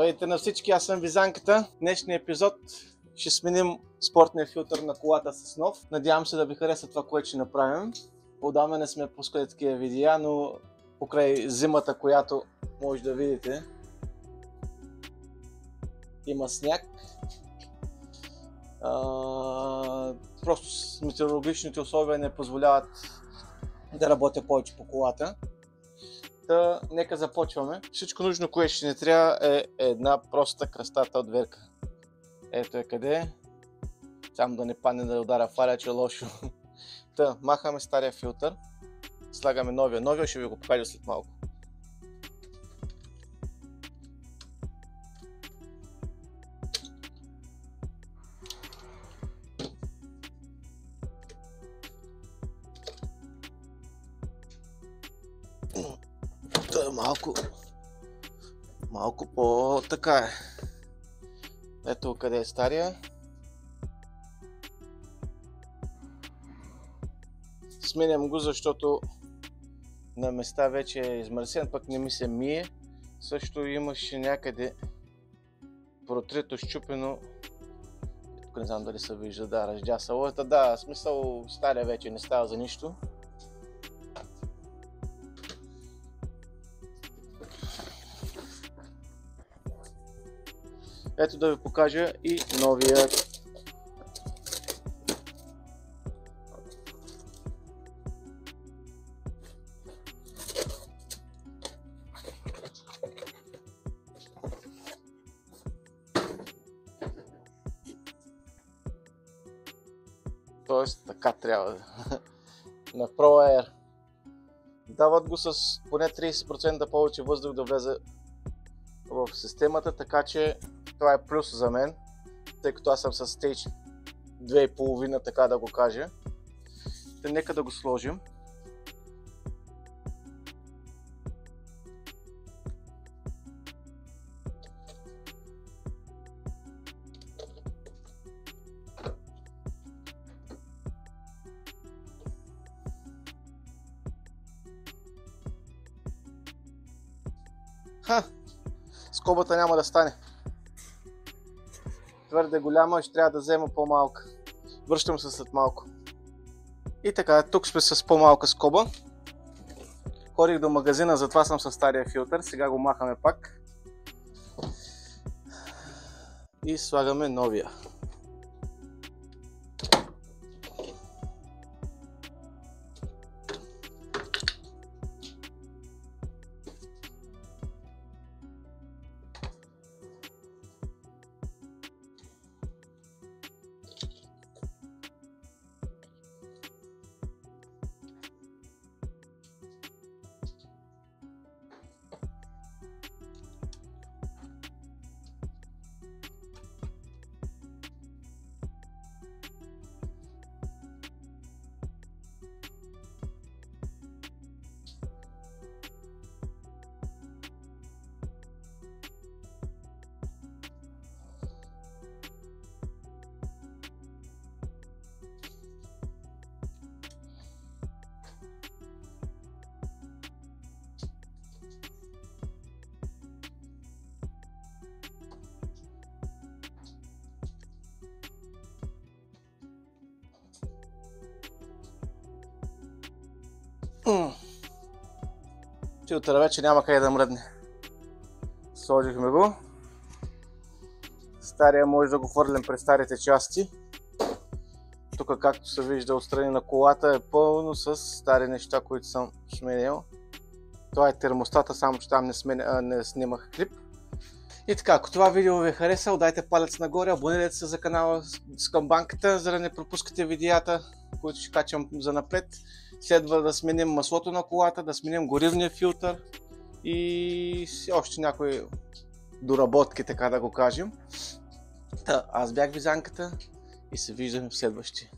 Здравейте на всички, аз съм Визанката. В днешния епизод ще сменим спортния филтър на колата с нов. Надявам се да ви хареса това, което ще направим. Отдавна не сме пускали такива видеа, но покрай зимата, която може да видите, има сняг. Просто метеорологичните условия не позволяват да работя повече по колата. Та, нека започваме. Всичко нужно, което ще ни трябва, е една проста кръстата отверка. Ето е къде. Само да не падне да удара фаля, че е лошо. Та, махаме стария филтър. Слагаме новия. Новия ще ви го покажа след малко. Той е малко по-така е. Ето къде е стария. Сменям го, защото на места вече е измърсен, пък не ми се мие. Също имаше някъде протрито, счупено. Тук не знам дали се вижда, да, ръждясало. Да, смисъл стария вече не става за нищо. Ето да ви покажа и новия. Тоест така трябва. На Pro Air. Дават го с поне 30% повече въздух да влезе в системата, така че това е плюс за мен, тъй като аз съм с Stage 2,5, така да го кажа. Те, нека да го сложим. Скобата няма да стане. Твърде голяма, ще трябва да взема по-малка. Връщам се след малко. И така, тук сме с по-малка скоба. Ходих до магазина, затова съм с стария филтър. Сега го махаме пак. И слагаме новия. Филтъра вече няма къде да мръдне. Сложихме го. Стария може да го хвърлим през старите части. Тук, както се вижда отстрани на колата, е пълно с стари неща, които съм сменил. Това е термостата, само че там не снимах клип. И така, ако това видео ви е харесало, дайте палец нагоре, абонирайте се за канала с камбанката, за да не пропускате видеята, които ще качвам за напред. Следва да сменим маслото на колата, да сменим горивния филтър и още някои доработки, така да го кажем. Аз бях Визанката и се виждаме в следващия.